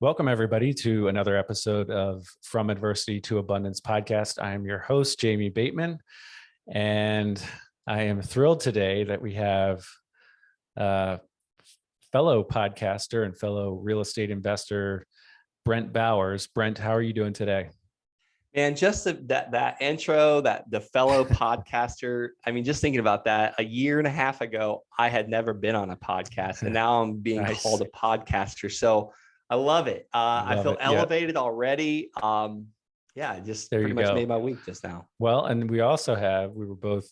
Welcome, everybody, to another episode of From Adversity to Abundance podcast. I am your host, Jamie Bateman, and I am thrilled today that we have fellow podcaster and fellow real estate investor, Brent Bowers. Brent, how are you doing today? And just that intro, that the fellow podcaster, I mean, just thinking about that, a year and a half ago, I had never been on a podcast, and now I'm being Nice. called a podcaster. So I love it. I feel elevated already. Just there pretty you much go. made my week just now. Well, and we were both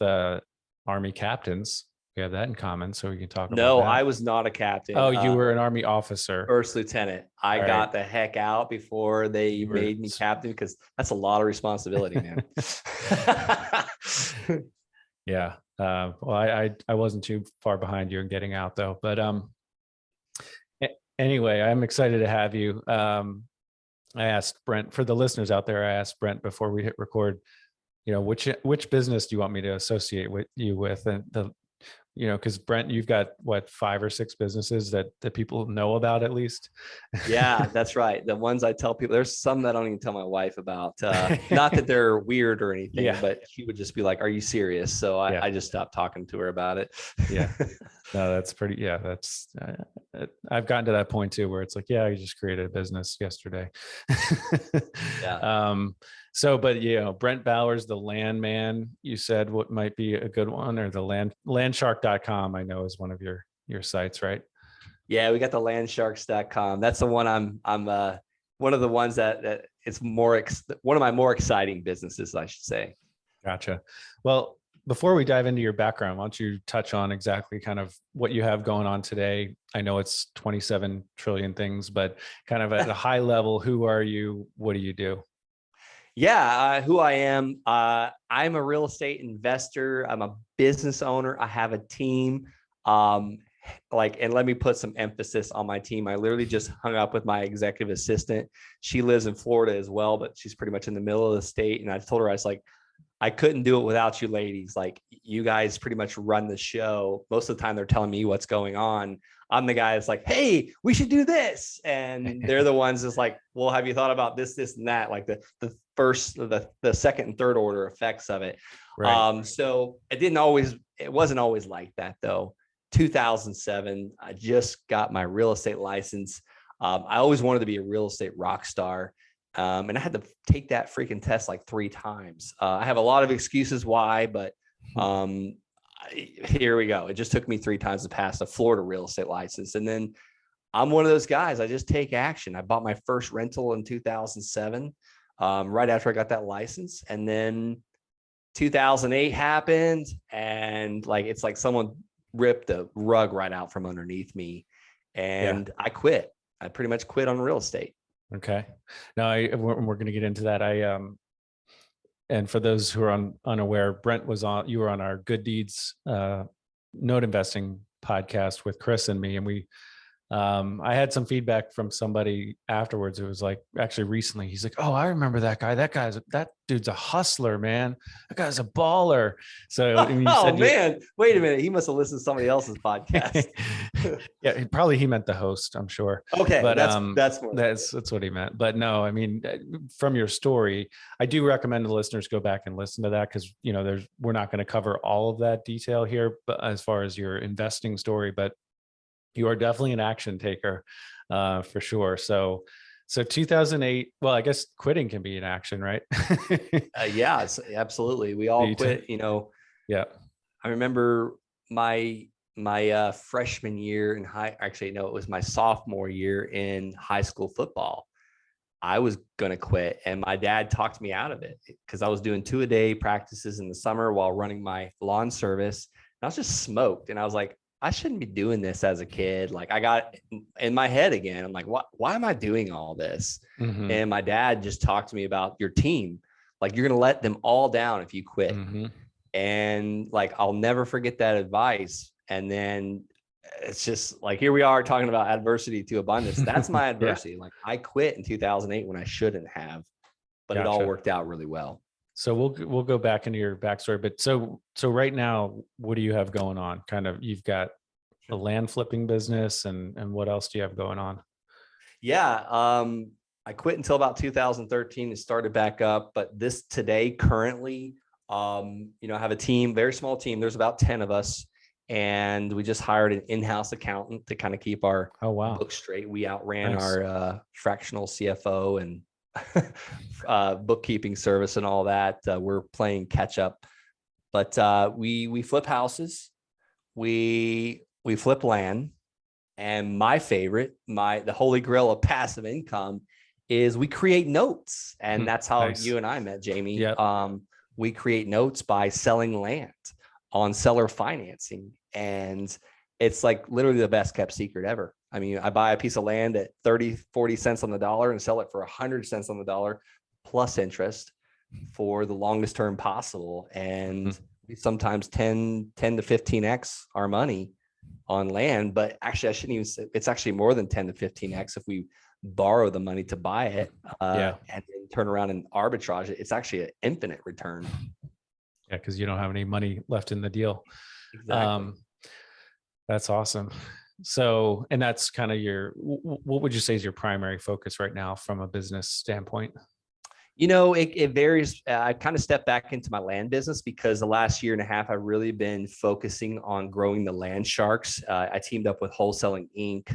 Army captains. We have that in common, so we can talk about that. No, I was not a captain. Oh, you were an Army officer. First lieutenant. I All got right. the heck out before they made me captain, because that's a lot of responsibility, man. Yeah. Well, I wasn't too far behind you in getting out, though. But anyway, I'm excited to have you. I asked Brent, for the listeners out there, I asked Brent before we hit record, which business do you want me to associate with you with? And because Brent, you've got what, 5 or 6 businesses that people know about at least. Yeah, that's right. The ones I tell people, there's some that I don't even tell my wife about. Not that they're weird or anything, but she would just be like, "Are you serious?" So I just stopped talking to her about it. Yeah, no, that's pretty. Yeah, that's. I've gotten to that point too, where it's like, I just created a business yesterday. Yeah. So, but Brent Bowers, the land man, you said what might be a good one, or the landshark.com, I know is one of your sites, right? Yeah, we got the landsharks.com. That's the one I'm one of the ones that it's one of my more exciting businesses, I should say. Gotcha. Well, before we dive into your background, why don't you touch on exactly kind of what you have going on today? I know it's 27 trillion things, but kind of at a high level, who are you? What do you do? Yeah, who I am. I'm a real estate investor. I'm a business owner. I have a team. And let me put some emphasis on my team. I literally just hung up with my executive assistant. She lives in Florida as well, but she's pretty much in the middle of the state. And I told her, I was like, I couldn't do it without you ladies. Like, you guys pretty much run the show. Most of the time they're telling me what's going on. I'm the guy that's like, "Hey, we should do this." And they're the ones that's like, "Well, have you thought about this, and that?" Like the second and third order effects of it. Right. So it wasn't always like that though. 2007, I just got my real estate license. I always wanted to be a real estate rock star. And I had to take that freaking test like 3 times. I have a lot of excuses why, but here we go. It just took me 3 times to pass a Florida real estate license. And then I'm one of those guys, I just take action. I bought my first rental in 2007, right after I got that license. And then 2008 happened, and it's like someone ripped the rug right out from underneath me, and I quit. I pretty much quit on real estate. Okay. Now we're going to get into that. And for those who are unaware, Brent you were on our Good Deeds note investing podcast with Chris and me, and I had some feedback from somebody afterwards. It was like, actually recently, he's like, "Oh, I remember that guy. That dude's a hustler, man. That guy's a baller." So, man, wait a minute. He must have listened to somebody else's podcast. Yeah, probably he meant the host, I'm sure. Okay, but that's what he meant. But no, I mean, from your story, I do recommend the listeners go back and listen to that, because we're not going to cover all of that detail here, but as far as your investing story, but you are definitely an action taker, for sure. So 2008, well, I guess quitting can be an action, right? Yeah, absolutely. We all quit, Yeah. I remember my freshman year in it was my sophomore year in high school football. I was going to quit, and my dad talked me out of it, because I was doing 2-a-day practices in the summer while running my lawn service. And I was just smoked. And I was like, I shouldn't be doing this as a kid. Like, I got in my head again. I'm like, why am I doing all this? Mm-hmm. And my dad just talked to me about your team. Like, you're going to let them all down if you quit. Mm-hmm. And I'll never forget that advice. And then it's just like, here we are talking about adversity to abundance. That's my adversity. Like, I quit in 2008 when I shouldn't have, but It all worked out really well. So we'll go back into your backstory, but so right now, what do you have going on? Kind of, you've got a land flipping business, and what else do you have going on? Yeah. I quit until about 2013 and started back up. But this today, currently, I have a team, very small team. There's about 10 of us. And we just hired an in-house accountant to kind of keep our Oh, wow. books straight. We outran Nice. our fractional CFO and bookkeeping service and all that. We're playing catch up. But we flip houses. We flip land. And my favorite, the holy grail of passive income is we create notes. And that's how Nice. you and I met, Jamie. Yep. We create notes by selling land on seller financing. And it's like literally the best kept secret ever. I mean, I buy a piece of land at 30, 40 cents on the dollar and sell it for 100 cents on the dollar plus interest for the longest term possible. And we sometimes 10 to 15x our money on land, but actually I shouldn't even say, it's actually more than 10 to 15x if we borrow the money to buy it and then turn around and arbitrage it. It's actually an infinite return. Yeah, because you don't have any money left in the deal. Exactly. That's awesome. So, and that's kind of what would you say is your primary focus right now from a business standpoint? It varies. I kind of stepped back into my land business because the last year and a half, I've really been focusing on growing the land sharks. I teamed up with Wholesaling Inc.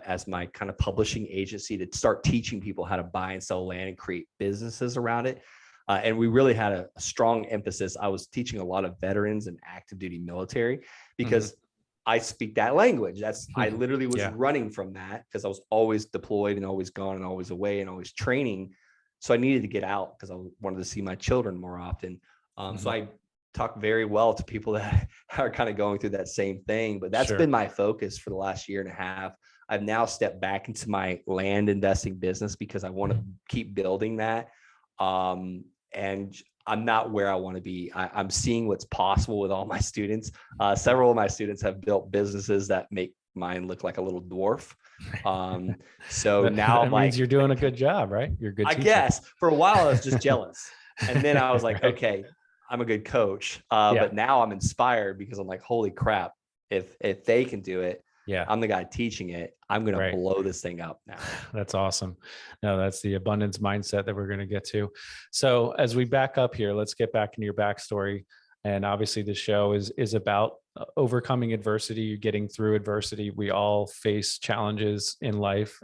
As my kind of publishing agency to start teaching people how to buy and sell land and create businesses around it. And we really had a strong emphasis. I was teaching a lot of veterans and active duty military because I speak that language. I literally was running from that because I was always deployed and always gone and always away and always training. So I needed to get out because I wanted to see my children more often. So I talk very well to people that are kind of going through that same thing, but that's been my focus for the last year and a half. I've now stepped back into my land investing business because I want to keep building that. And I'm not where I want to be. I'm seeing what's possible with all my students. Several of my students have built businesses that make mine look like a little dwarf. So now that means you're doing a good job, right? You're a good teacher. I guess for a while I was just jealous. And then I was like, okay, I'm a good coach. But now I'm inspired because I'm like, holy crap, if they can do it, I'm the guy teaching it. I'm going to blow this thing up now. That's awesome. No, that's the abundance mindset that we're going to get to. So as we back up here, let's get back into your backstory. And obviously the show is about overcoming adversity, getting through adversity. We all face challenges in life.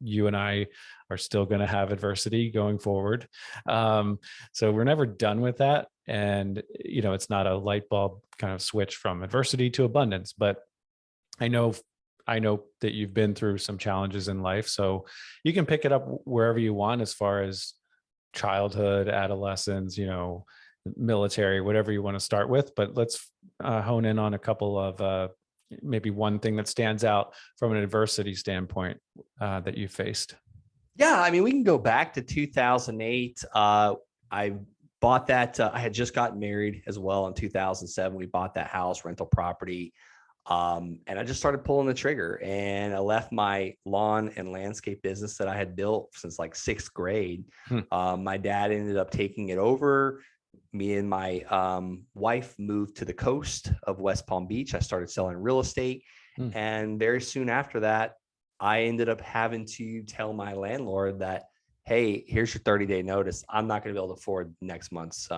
You and I are still going to have adversity going forward. So we're never done with that. And, it's not a light bulb kind of switch from adversity to abundance, but I know that you've been through some challenges in life, so you can pick it up wherever you want as far as childhood, adolescence, military, whatever you want to start with. But let's hone in on a couple of maybe one thing that stands out from an adversity standpoint that you faced. Yeah, I mean, we can go back to 2008. I bought that. I had just gotten married as well in 2007. We bought that house, rental property. And I just started pulling the trigger, and I left my lawn and landscape business that I had built since like 6th grade. My dad ended up taking it over. Me and my wife moved to the coast of West Palm Beach. I started selling real estate. And very soon after that, I ended up having to tell my landlord that, hey, here's your 30-day notice. I'm not going to be able to afford next month's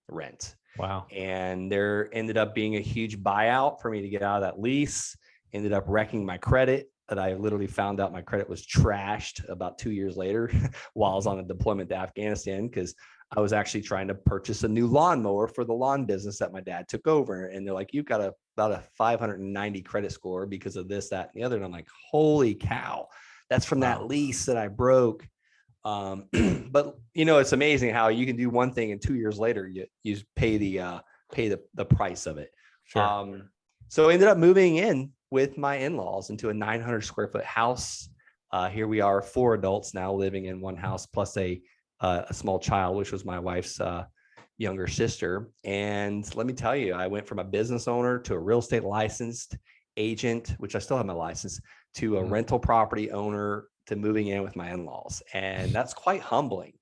rent. Wow. And there ended up being a huge buyout for me to get out of that lease, ended up wrecking my credit. That I literally found out my credit was trashed about 2 years later while I was on a deployment to Afghanistan, because I was actually trying to purchase a new lawnmower for the lawn business that my dad took over. And they're like, you've got about a 590 credit score because of this, that, and the other. And I'm like, holy cow, that's from that lease that I broke. But it's amazing how you can do one thing and 2 years later you pay the price of it. Sure. So I ended up moving in with my in-laws into a 900 square foot house. Here we are, 4 adults now living in one house, plus a small child, which was my wife's younger sister. And let me tell you, I went from a business owner to a real estate licensed agent, which I still have my license, to a rental property owner, to moving in with my in-laws. And that's quite humbling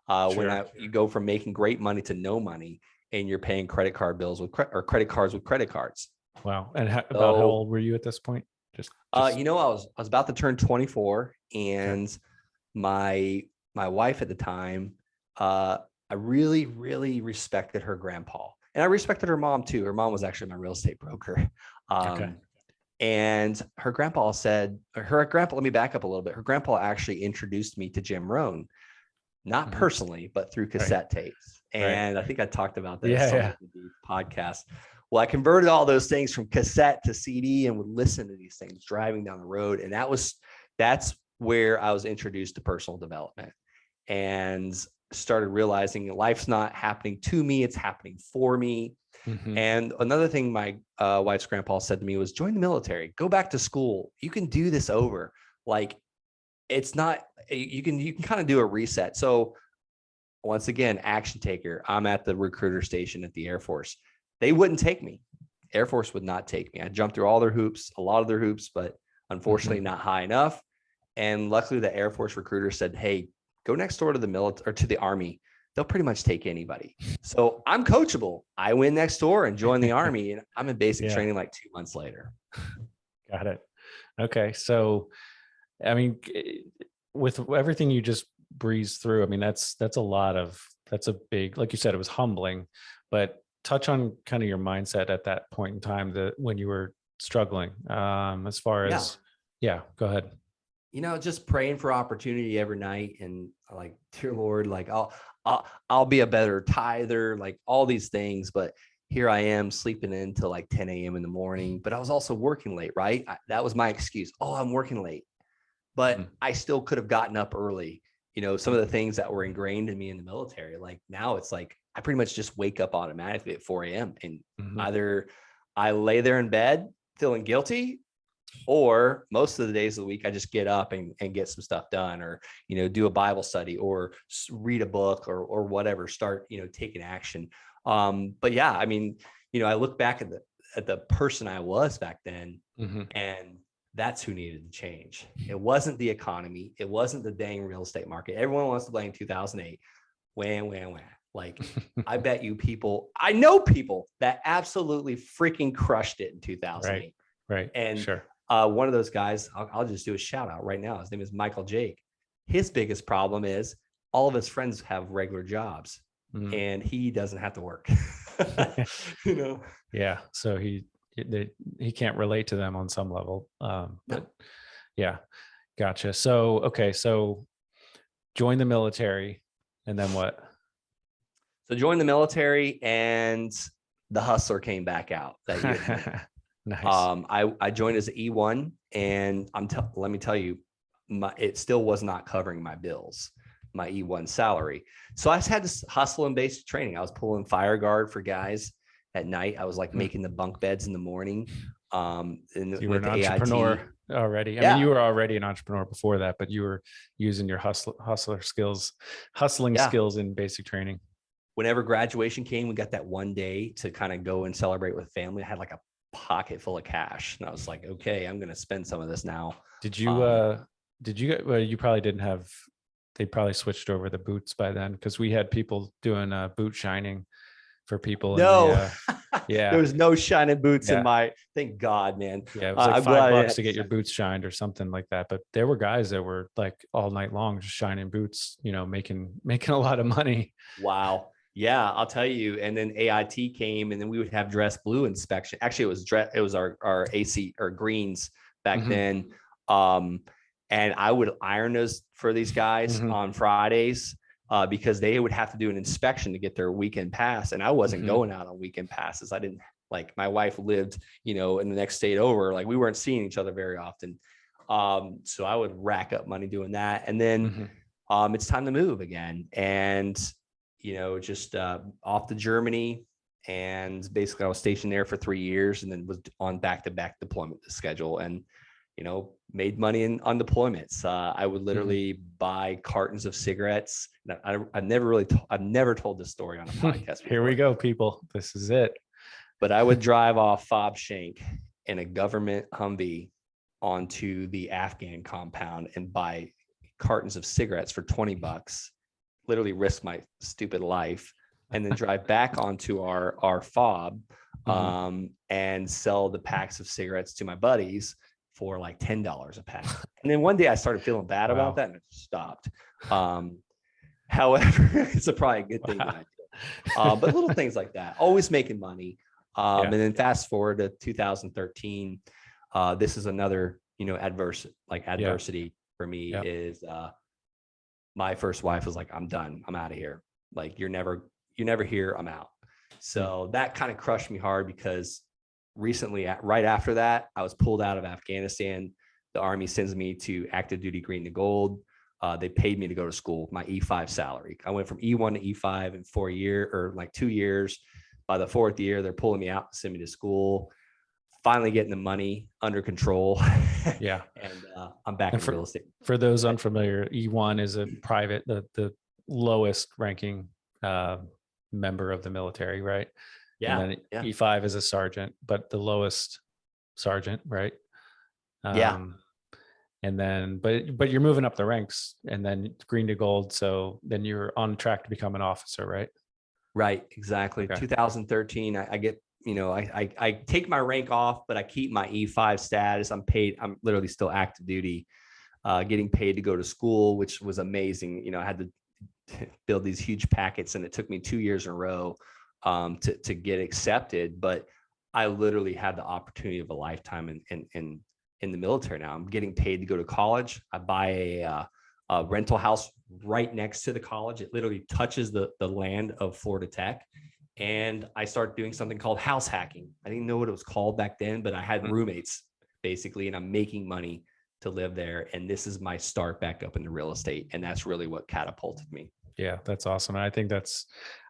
when you go from making great money to no money, and you're paying credit card bills or credit cards with credit cards. Wow. And about how old were you at this point? Just I was about to turn 24, and my wife at the time, I really, really respected her grandpa, and I respected her mom too. Her mom was actually my real estate broker. okay. And her grandpa let me back up a little bit. Her grandpa actually introduced me to Jim Rohn, not Mhm. personally, but through cassette tapes. Right. And I think I talked about this Yeah. on the podcast. Well, I converted all those things from cassette to CD and would listen to these things driving down the road. And that's where I was introduced to personal development and started realizing life's not happening to me, it's happening for me. Mhm. And another thing my wife's grandpa said to me was, join the military, go back to school. You can do this over. Like, it's not, you can kind of do a reset. So once again, action taker. I'm at the recruiter station at the Air Force. They wouldn't take me. Air Force would not take me. I jumped through all their hoops, a lot of their hoops, but unfortunately not high enough. And luckily the Air Force recruiter said, hey, go next door to the military or to the Army. They'll pretty much take anybody. So I'm coachable. I went next door and joined the Army, and I'm in basic training like 2 months later. Got it. Okay. So, I mean, with everything you just breezed through, I mean, that's a big, like you said, it was humbling, but touch on kind of your mindset at that point in time, when you were struggling, as far as, go ahead. Just praying for opportunity every night, and like, dear Lord, like I'll be a better tither, like all these things. But here I am sleeping in till like 10 a.m. in the morning, but I was also working late, right? That was my excuse. Oh, I'm working late, but I still could have gotten up early. Some of the things that were ingrained in me in the military, like now it's like, I pretty much just wake up automatically at 4 a.m. and either I lay there in bed feeling guilty, or most of the days of the week, I just get up and get some stuff done, or, do a Bible study or read a book or whatever, start, taking action. But yeah, I mean, I look back at the person I was back then, and that's who needed to change. It wasn't the economy. It wasn't the dang real estate market. Everyone wants to blame 2008. Wham. Like, I bet you I know people that absolutely freaking crushed it in 2008. Right. And sure. One of those guys, I'll just do a shout out right now. His name is Michael Jake. His biggest problem is all of his friends have regular jobs, and he doesn't have to work. Yeah. So he can't relate to them on some level. But yeah, gotcha. So, okay. So join the military, and then what? So join the military, and the hustler came back out that year. Nice. I joined as an E1, and let me tell you, it still was not covering my bills, my E1 salary. So I just had to hustle in basic training. I was pulling fire guard for guys at night. I was like making the bunk beds in the morning. And you were an entrepreneur already. I mean, you were already an entrepreneur before that, but you were using your hustling skills in basic training. Whenever graduation came, we got that one day to kind of go and celebrate with family. I had like a pocket full of cash, and I was like, okay, I'm going to spend some of this now. Did you, you probably didn't have, they probably switched over the boots by then, because we had people doing boot shining for people. No, yeah, there was no shining boots in my, thank God, man. Yeah, it was like $5 to get your boots shined or something like that. But there were guys that were like all night long just shining boots, making a lot of money. Wow. Yeah, I'll tell you. And then AIT came, and then we would have dress blue inspection. Actually, it was our AC or greens back then. And I would iron those for these guys on Fridays, because they would have to do an inspection to get their weekend pass. And I wasn't going out on weekend passes. I didn't, like, my wife lived, in the next state over. Like, we weren't seeing each other very often. So I would rack up money doing that. And then it's time to move again. And just off to Germany, and basically I was stationed there for 3 years, and then was on back-to-back deployment schedule, and made money on deployments. I would literally buy cartons of cigarettes. I've never told this story on a podcast before. Here we go, people. This is it. But I would drive off Fob Shank in a government Humvee onto the Afghan compound and buy cartons of cigarettes for $20. Literally risk my stupid life, and then drive back onto our fob, and sell the packs of cigarettes to my buddies for like $10 a pack. And then one day I started feeling bad Wow. about that and it stopped. However, it's probably a good thing that I did. But little things like that, always making money. And then fast forward to 2013. This is another, adversity for me is my first wife was like, I'm done. I'm out of here. Like, you're never here. I'm out. So that kind of crushed me hard because recently, right after that, I was pulled out of Afghanistan. The Army sends me to active duty green to gold. They paid me to go to school, my E5 salary. I went from E1 to E5 in 2 years. By the fourth year, they're pulling me out and send me to school, finally getting the money under control. Yeah. And I'm back in real estate. For those unfamiliar, E1 is a private, the lowest ranking member of the military, right? Yeah. And then E5 is a sergeant, but the lowest sergeant, right? And then, but you're moving up the ranks and then green to gold. So then you're on track to become an officer, right? Right. Exactly. Okay. 2013, I get, I take my rank off, but I keep my E5 status. I'm paid. I'm literally still active duty, getting paid to go to school, which was amazing. I had to build these huge packets and it took me 2 years in a row to get accepted. But I literally had the opportunity of a lifetime in the military. Now I'm getting paid to go to college. I buy a rental house right next to the college. It literally touches the land of Florida Tech. And I started doing something called house hacking. I didn't know what it was called back then, but I had roommates basically, and I'm making money to live there. And this is my start back up into real estate. And that's really what catapulted me. Yeah, that's awesome. And I think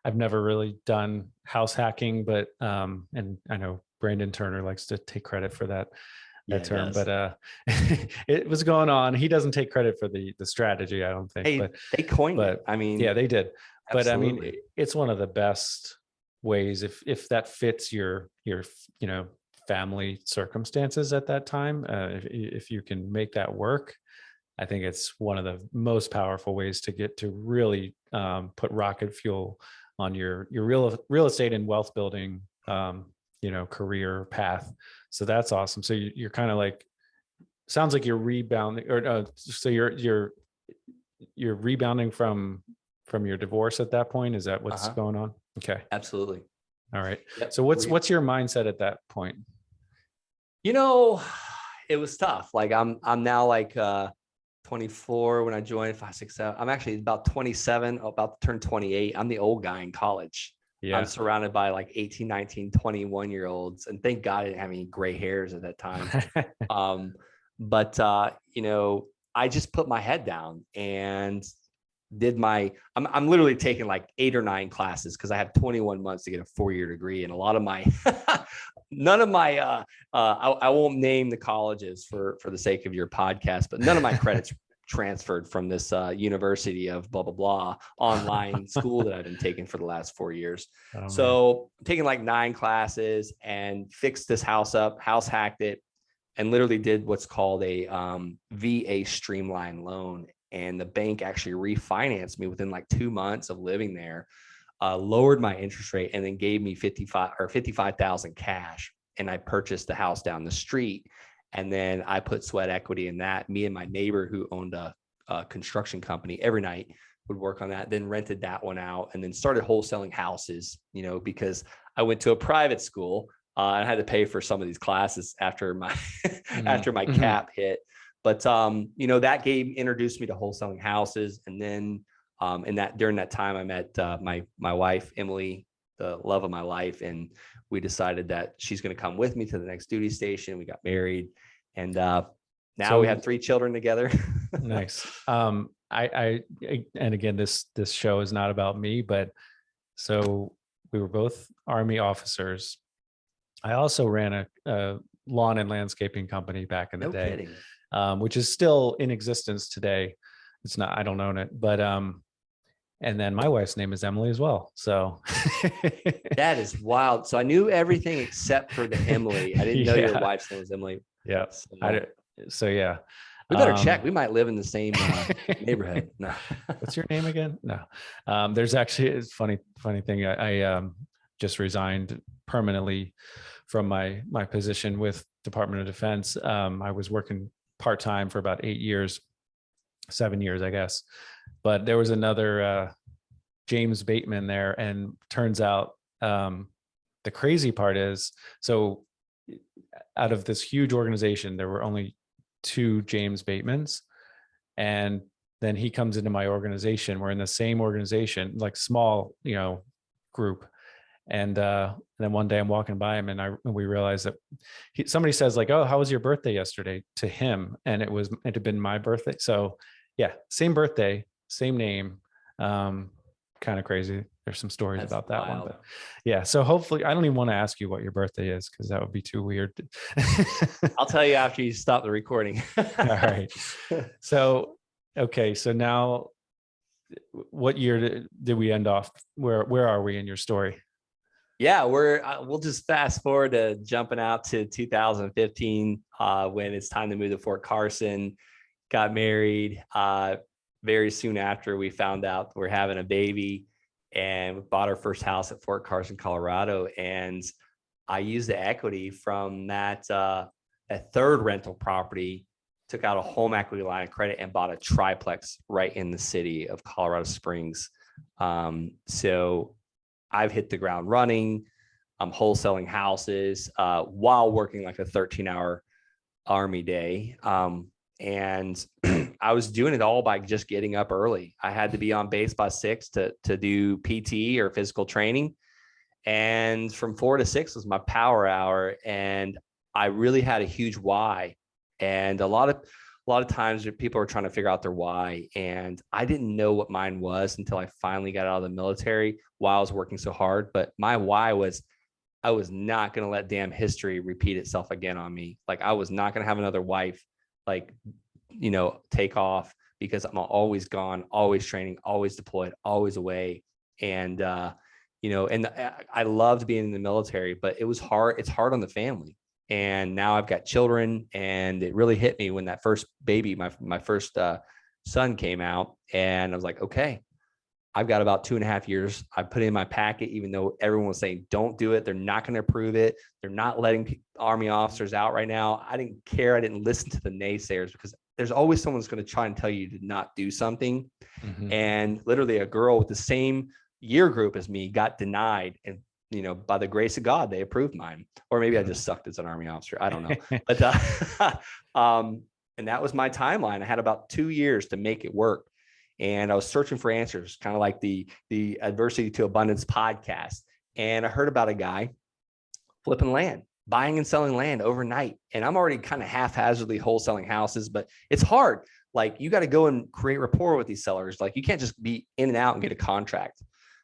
I've never really done house hacking, but, and I know Brandon Turner likes to take credit for that term, but it was going on. He doesn't take credit for the strategy, I don't think. But they coined it. I mean, yeah, they did. Absolutely. But I mean, it's one of the best ways if that fits your family circumstances at that time. If you can make that work, I think it's one of the most powerful ways to get to really put rocket fuel on your real estate and wealth building career path. So that's awesome. So you're kind of like, sounds like you're rebounding, or so you're rebounding from your divorce at that point. Is that what's going on? Okay. Absolutely. All right. Yep. So what's your mindset at that point? It was tough. Like I'm now like 24 when I joined, 5, 6, 7. I'm actually about 27, about to turn 28. I'm the old guy in college. Yeah. I'm surrounded by like 18, 19, 21-year-olds. And thank God I didn't have any gray hairs at that time. But I just put my head down and did I'm literally taking like 8 or 9 classes because I have 21 months to get a 4-year degree. And a lot of my, none of my, I won't name the colleges for the sake of your podcast, but none of my credits transferred from this university of blah, blah, blah online school that I've been taking for the last 4 years. Oh, so I'm taking like 9 classes and fixed this house up, house hacked it, and literally did what's called a VA streamline loan. And the bank actually refinanced me within like 2 months of living there, lowered my interest rate, and then gave me $55,000 cash. And I purchased the house down the street. And then I put sweat equity in that. Me and my neighbor who owned a construction company every night would work on that, then rented that one out, and then started wholesaling houses, because I went to a private school. I had to pay for some of these classes after my after my cap hit. But that introduced me to wholesaling houses. And then during that time I met my wife, Emily, the love of my life. And we decided that she's going to come with me to the next duty station. We got married, and now we have 3 children together. Nice. And again, this show is not about me, but so we were both Army officers. I also ran a lawn and landscaping company back in the day. Kidding. Which is still in existence today. It's not, I don't own it, but, and then my wife's name is Emily as well. So that is wild. So I knew everything except for the Emily. I didn't know your wife's name was Emily. Yeah. So yeah. We better check. We might live in the same neighborhood. No. What's your name again? No. There's actually a funny thing. just resigned permanently from my position with Department of Defense. I was working part-time for about 7 years, I guess. But there was another James Bateman there, and turns out the crazy part is, so out of this huge organization, there were only 2 James Batemans, and then he comes into my organization. We're in the same organization, like small, group. And then one day I'm walking by him, and we realized that somebody says like, "Oh, how was your birthday yesterday?" to him, and it had been my birthday. So yeah, same birthday, same name. Kind of crazy. There's some stories That's about that wild. one, but yeah. So hopefully, I don't even want to ask you what your birthday is, because that would be too weird. I'll tell you after you stop the recording. All right. So, okay. So now, what year did we end off? Where are we in your story? Yeah, we'll just fast forward to jumping out to 2015 when it's time to move to Fort Carson. Got married. Very soon after, we found out we're having a baby, and we bought our first house at Fort Carson, Colorado. And I used the equity from that third rental property, took out a home equity line of credit, and bought a triplex right in the city of Colorado Springs. So I've hit the ground running. I'm wholesaling houses while working like a 13-hour Army day. And I was doing it all by just getting up early. I had to be on base by 6 to do PT or physical training. And from 4 to 6 was my power hour. And I really had a huge why. And a lot of times people are trying to figure out their why. And I didn't know what mine was until I finally got out of the military while I was working so hard. But my why was, I was not going to let damn history repeat itself again on me. Like, I was not going to have another wife, take off, because I'm always gone, always training, always deployed, always away. And, I loved being in the military, but it was hard. It's hard on the family. And now I've got children, and it really hit me when that first baby, my first son came out, and I was like, okay, I've got about 2.5 years. I put in my packet, even though everyone was saying, don't do it. They're not going to approve it. They're not letting Army officers out right now. I didn't care. I didn't listen to the naysayers, because there's always someone who's going to try and tell you to not do something. Mm-hmm. And literally a girl with the same year group as me got denied. And, by the grace of God, they approved mine. Or maybe I just sucked as an Army officer. I don't know. But, and that was my timeline. I had about 2 years to make it work. And I was searching for answers, kind of like the Adversity to Abundance podcast. And I heard about a guy flipping land, buying and selling land overnight. And I'm already kind of haphazardly wholesaling houses, but it's hard. Like, you got to go and create rapport with these sellers. Like, you can't just be in and out and get a contract.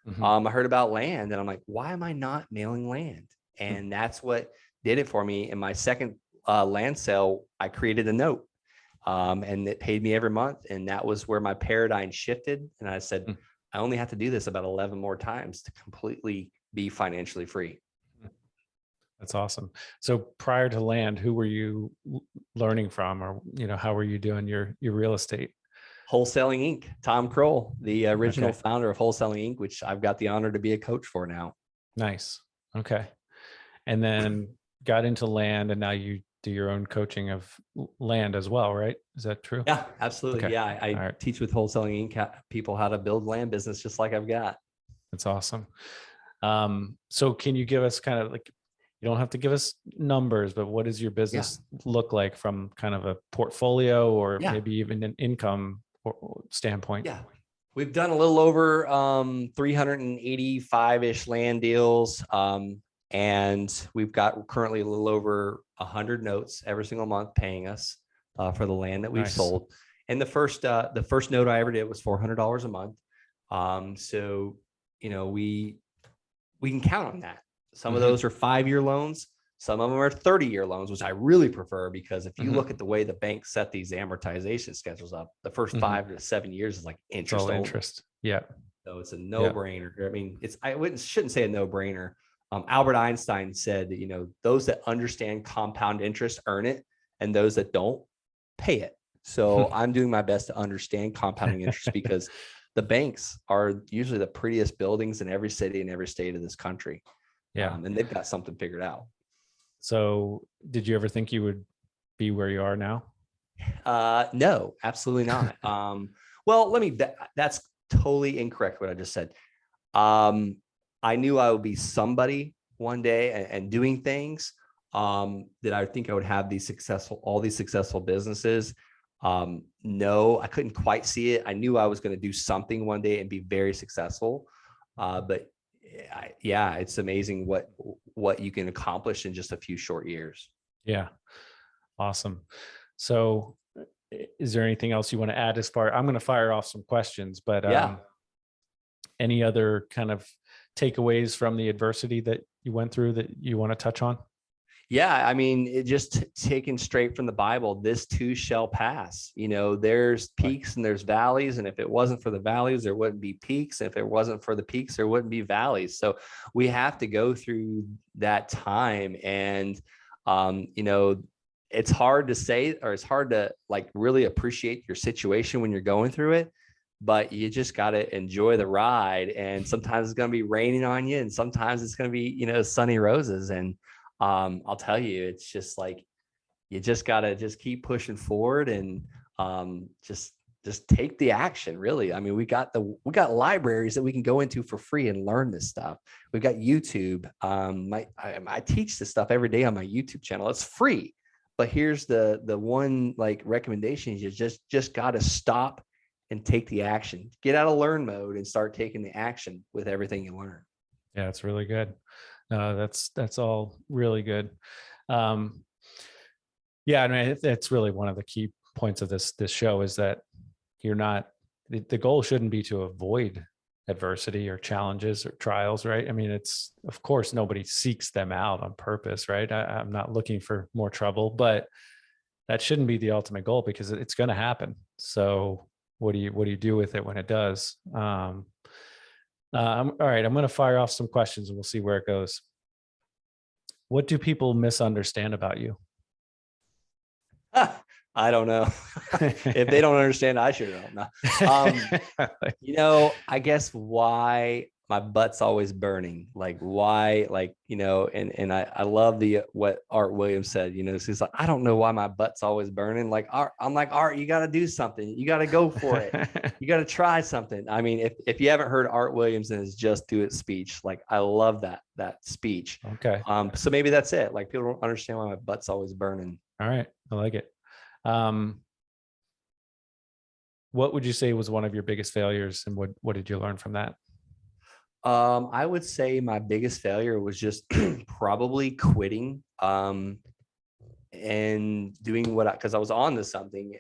Mm-hmm. I heard about land, and I'm like, why am I not mailing land? And that's what did it for me. In my second land sale, I created a note. And it paid me every month. And that was where my paradigm shifted. And I said, I only have to do this about 11 more times to completely be financially free. That's awesome. So prior to land, who were you learning from, or, how were you doing your real estate? Wholesaling Inc. Tom Kroll, the original founder of Wholesaling Inc., which I've got the honor to be a coach for now. Nice. Okay. And then got into land, and now you do your own coaching of land as well, right? Is that true? Yeah, absolutely. Okay. Yeah. I teach with Wholesaling Inc. people how to build land business, just like I've got. That's awesome. So can you give us kind of like, you don't have to give us numbers, but what does your business look like from kind of a portfolio, or maybe even an income standpoint? Yeah. We've done a little over 385-ish land deals. And we've got currently a little over 100 notes every single month paying us for the land that we've sold. And the first note I ever did was $400 a month. So, we can count on that. Some of those are 5-year loans. Some of them are 30-year loans, which I really prefer, because if you look at the way the banks set these amortization schedules up, the first 5 to 7 years is like interest. All interest. Yeah. So it's a no-brainer. I mean, shouldn't say a no-brainer. Albert Einstein said that, those that understand compound interest earn it, and those that don't pay it. So I'm doing my best to understand compounding interest, because the banks are usually the prettiest buildings in every city and every state of this country. Yeah. And they've got something figured out. So did you ever think you would be where you are now? No, absolutely not. Well, that's totally incorrect what I just said. I knew I would be somebody one day and doing things that I think I would have all these successful businesses. No, I couldn't quite see it. I knew I was going to do something one day and be very successful. But yeah, it's amazing what you can accomplish in just a few short years. Yeah. Awesome. So is there anything else you want to add I'm going to fire off some questions, but Yeah. Any other kind of takeaways from the adversity that you went through that you want to touch on? Yeah, I mean, it just taken straight from the Bible, this too shall pass. There's peaks and there's valleys. And if it wasn't for the valleys, there wouldn't be peaks. If it wasn't for the peaks, there wouldn't be valleys. So we have to go through that time. And, it's hard to say, or it's hard to like really appreciate your situation when you're going through it, but you just got to enjoy the ride. And sometimes it's going to be raining on you, and sometimes it's going to be, sunny roses. And I'll tell you, it's just like, you just got to just keep pushing forward and just take the action. Really. I mean, we got libraries that we can go into for free and learn this stuff. We've got YouTube. I teach this stuff every day on my YouTube channel. It's free, but here's the one like recommendation: you just got to stop and take the action. Get out of learn mode and start taking the action with everything you learn. Yeah, it's really good. That's all really good. Yeah, I mean, that's really one of the key points of this show is that the goal shouldn't be to avoid adversity or challenges or trials, right? I mean, it's, of course, nobody seeks them out on purpose, right? I'm not looking for more trouble, but that shouldn't be the ultimate goal because it's going to happen. So what do you do with it when it does? All right, I'm going to fire off some questions and we'll see where it goes. What do people misunderstand about you? I don't know. If they don't understand, I sure don't know. I guess why my butt's always burning, like why, like, and I love what Art Williams said, he's like, I don't know why my butt's always burning. Like, Art, I'm like, Art, you got to do something. You got to go for it. You got to try something. I mean, if you haven't heard Art Williams and his Just Do It speech, like, I love that speech. Okay. So maybe that's it. Like, people don't understand why my butt's always burning. All right. I like it. What would you say was one of your biggest failures, and what did you learn from that? I would say my biggest failure was just probably quitting and doing because I was on to something.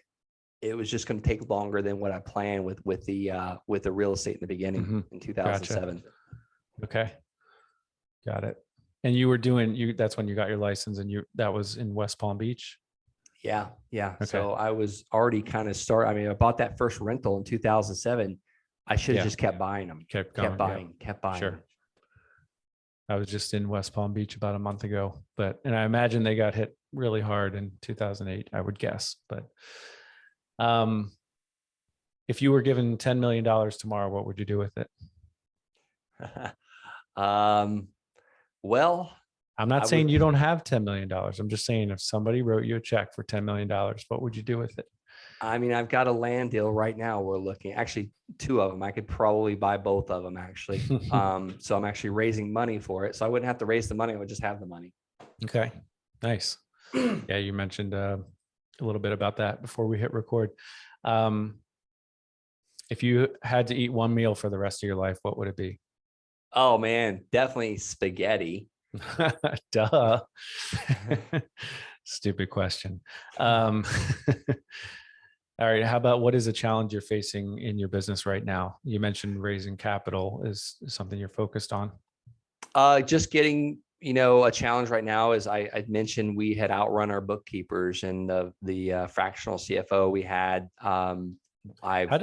It was just going to take longer than what I planned with the real estate in the beginning in 2007. Gotcha. Okay. Got it. And that's when you got your license, and that was in West Palm Beach. Yeah. Okay. So I was already kind of I bought that first rental in 2007. I should have just kept buying them. Kept buying. Sure. I was just in West Palm Beach about a month ago, and I imagine they got hit really hard in 2008, I would guess. But if you were given $10 million tomorrow, what would you do with it? Well, I'm not saying you don't have $10 million. I'm just saying if somebody wrote you a check for $10 million, what would you do with it? I mean, I've got a land deal right now. We're looking, actually, two of them. I could probably buy both of them, actually. So I'm actually raising money for it. So I wouldn't have to raise the money. I would just have the money. Okay. Nice. Yeah. You mentioned a little bit about that before we hit record. If you had to eat one meal for the rest of your life, what would it be? Oh man, definitely spaghetti. Duh. Stupid question. All right. How about what is a challenge you're facing in your business right now? You mentioned raising capital is something you're focused on. Just getting, a challenge right now is I mentioned we had outrun our bookkeepers and the fractional CFO we had. What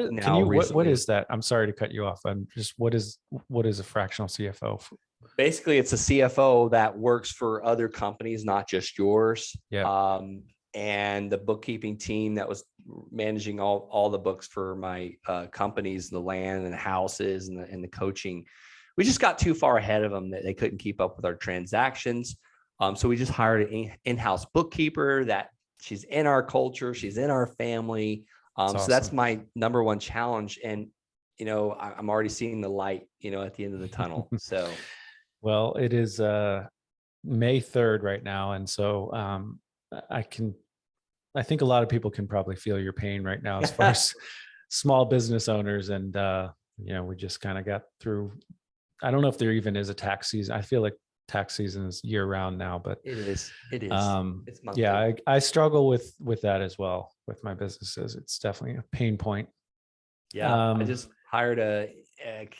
is that? I'm sorry to cut you off. What is a fractional CFO? Basically, it's a CFO that works for other companies, not just yours. Yeah. And the bookkeeping team that was managing all the books for my companies, the land and the houses and the coaching. we just got too far ahead of them that they couldn't keep up with our transactions. So we just hired an in-house bookkeeper that she's in our culture, she's in our family. So that's my number one challenge. And, I'm already seeing the light, at the end of the tunnel. So, well, it is May 3rd right now. And so I think a lot of people can probably feel your pain right now as far as small business owners. And, we just kind of got through. I don't know if there even is a tax season. I feel like tax season is year round now, but it is. It's monthly. Yeah, I struggle with that as well with my businesses. It's definitely a pain point. Yeah. I just hired a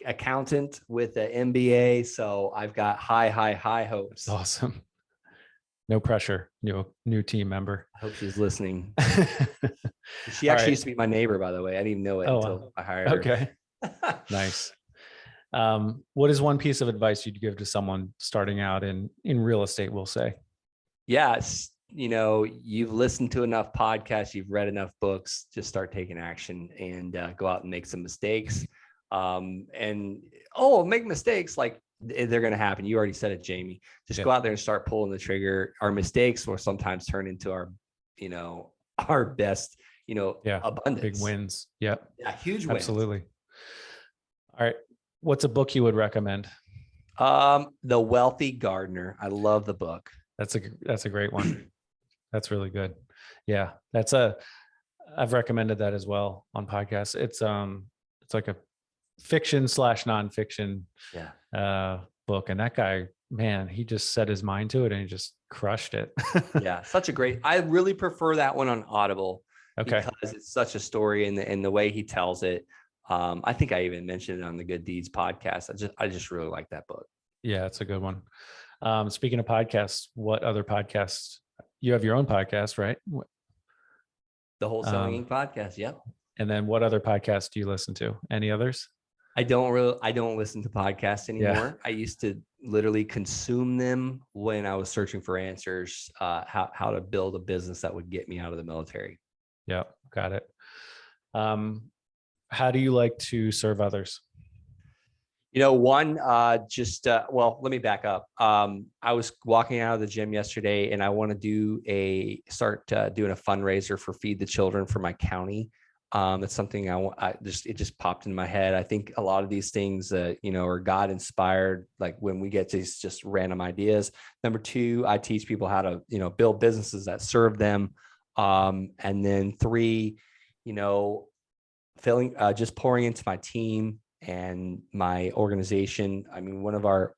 accountant with an MBA. So I've got high hopes. That's awesome. No pressure. New team member. I hope she's listening. She actually used to be my neighbor, by the way. I didn't even know it until I hired her. Okay. Nice. What is one piece of advice you'd give to someone starting out in real estate, we'll say? Yes. You've listened to enough podcasts, you've read enough books, just start taking action and go out and make some mistakes. Make mistakes. Like they're going to happen. You already said it, Jamie. Just go out there and start pulling the trigger. Our mistakes will sometimes turn into our best, abundance. Big wins. Yeah. Yeah. Huge wins. Absolutely. All right. What's a book you would recommend? The Wealthy Gardener. I love the book. That's a great one. That's really good. Yeah. I've recommended that as well on podcasts. It's like a fiction / nonfiction book. And that guy, man, he just set his mind to it and he just crushed it. Yeah. I really prefer that one on Audible. Okay. Because it's such a story and the way he tells it. I think I even mentioned it on the Good Deeds podcast. I just really like that book. Yeah, it's a good one. Speaking of podcasts, what other podcasts? You have your own podcast, right? The Wholesaling Inc. podcast. Yep. And then what other podcasts do you listen to? Any others? I don't listen to podcasts anymore. Yeah. I used to literally consume them when I was searching for answers, how to build a business that would get me out of the military. Yeah, got it. How do you like to serve others? Let me back up. I was walking out of the gym yesterday and I want to start doing a fundraiser for Feed the Children for my county. That's something it just popped in my head. I think a lot of these things, are God inspired. Like when we get these just random ideas. Number 2, I teach people how to, build businesses that serve them. And then 3, just pouring into my team and my organization. I mean, one of our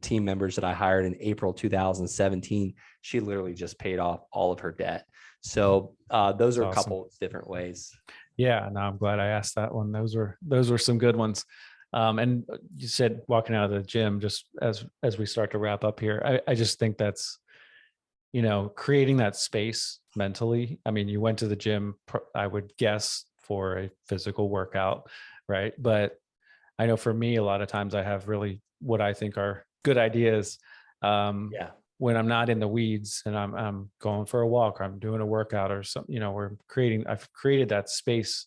team members that I hired in April 2017, she literally just paid off all of her debt. So those are awesome. A couple of different ways. Yeah, no, I'm glad I asked that one. Those were some good ones. And you said walking out of the gym, just as we start to wrap up here, I just think that's, creating that space mentally. I mean, you went to the gym, I would guess, for a physical workout, right? But I know for me, a lot of times I have really what I think are good ideas. When I'm not in the weeds and I'm going for a walk or I'm doing a workout or something, I've created that space,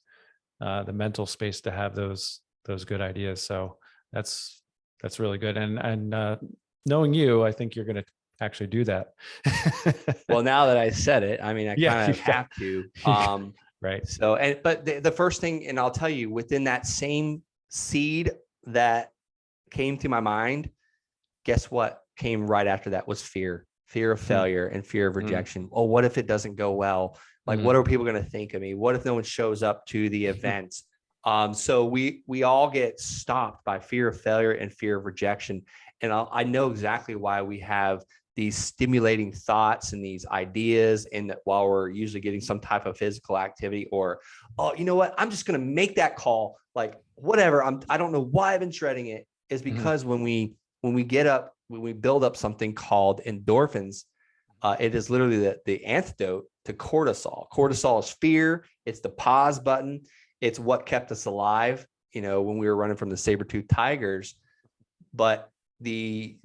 the mental space to have those good ideas. So that's really good. And knowing you, I think you're going to actually do that. Well, now that I said it, I mean, I kind of have to. Right. So, but the first thing, and I'll tell you, within that same seed that came to my mind, guess what came right after that was fear of failure and fear of rejection. Oh, what if it doesn't go well? Like, what are people going to think of me? What if no one shows up to the event? So we all get stopped by fear of failure and fear of rejection. And I know exactly why we have these stimulating thoughts and these ideas, and that while we're usually getting some type of physical activity, or, oh, you know what, I'm just going to make that call, like whatever. I don't know why I've been shredding it, is because when we get up, when we build up something called endorphins, it is literally the antidote to cortisol. Cortisol is fear. It's the pause button. It's what kept us alive, when we were running from the saber-toothed tigers. But the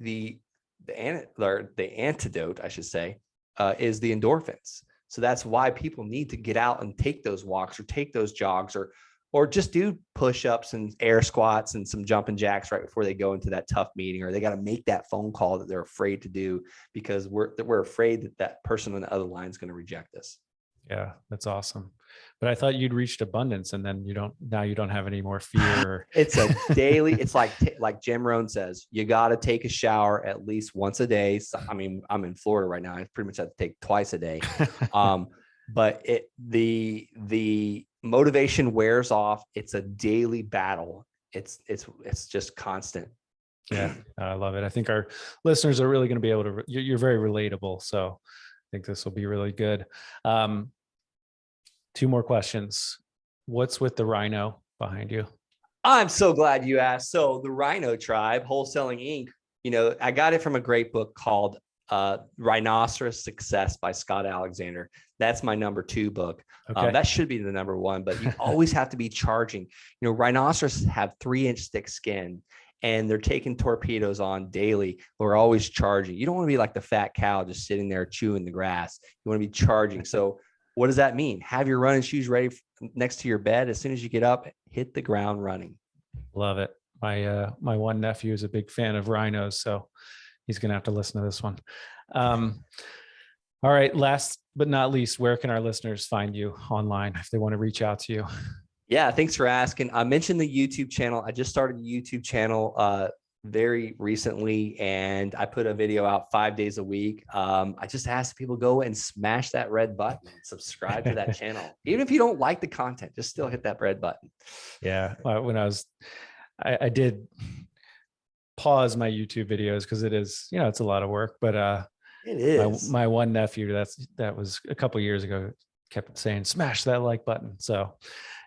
antidote, I should say, is the endorphins. So that's why people need to get out and take those walks or take those jogs, or or just do push-ups and air squats and some jumping jacks right before they go into that tough meeting, or they got to make that phone call that they're afraid to do because we're afraid that that person on the other line is going to reject us. Yeah, that's awesome. But I thought you'd reached abundance, and then you don't have any more fear. It's a daily, it's like Jim Rohn says, you got to take a shower at least once a day. So, I mean, I'm in Florida right now. I pretty much have to take twice a day. But the motivation wears off. It's a daily battle. It's just constant. Yeah, I love it. I think our listeners are really going to be able to, you're very relatable. So I think this will be really good. 2 more questions. What's with the rhino behind you? I'm so glad you asked. So the Rhino Tribe, Wholesaling Inc., I got it from a great book called Rhinoceros Success by Scott Alexander. That's my number 2 book. Okay. That should be the number 1, but you always have to be charging. Rhinoceros have 3-inch thick skin, and they're taking torpedoes on daily. We're always charging. You don't want to be like the fat cow just sitting there chewing the grass. You want to be charging. So what does that mean? Have your running shoes ready next to your bed. As soon as you get up, hit the ground running. Love it. My one nephew is a big fan of rhinos, so he's going to have to listen to this one. All right. Last but not least, where can our listeners find you online if they want to reach out to you? Yeah, thanks for asking. I mentioned the YouTube channel. I just started the YouTube channel very recently, and I put a video out 5 days a week. I just asked people go and smash that red button and subscribe to that channel. Even if you don't like the content, just still hit that red button. Yeah. When I did pause my YouTube videos because it is, it's a lot of work, but it is. My one nephew, that was a couple of years ago, kept saying, smash that like button. So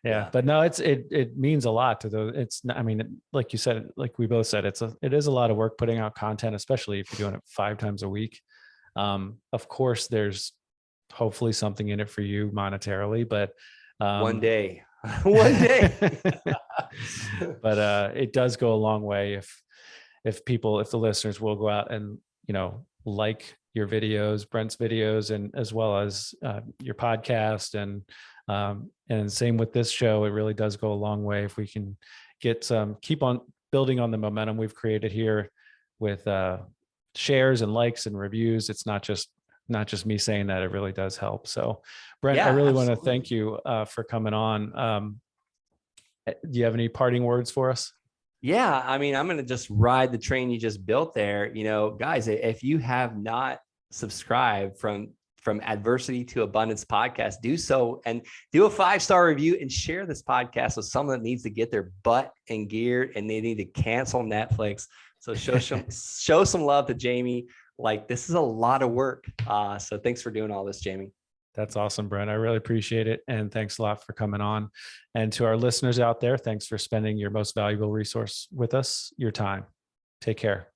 yeah, but no, it means a lot to those. It's not, I mean, like you said, like we both said, it is a lot of work putting out content, especially if you're doing it 5 times a week. Of course, there's hopefully something in it for you monetarily, but one day, but it does go a long way if the listeners will go out and, like your videos, Brent's videos, and as well as your podcast, and same with this show. It really does go a long way if we can keep on building on the momentum we've created here with shares and likes and reviews. It's not just me saying that. It really does help. So Brent, I really want to thank you for coming on. Do you have any parting words for us? Yeah, I mean, I'm going to just ride the train you just built there. Guys, if you have not subscribed from Adversity to Abundance podcast, do so, and do a 5-star review, and share this podcast with someone that needs to get their butt in gear and they need to cancel Netflix. So show some love to Jamie. Like, this is a lot of work. So thanks for doing all this, Jamie. That's awesome, Brent. I really appreciate it. And thanks a lot for coming on. And to our listeners out there, thanks for spending your most valuable resource with us, your time. Take care.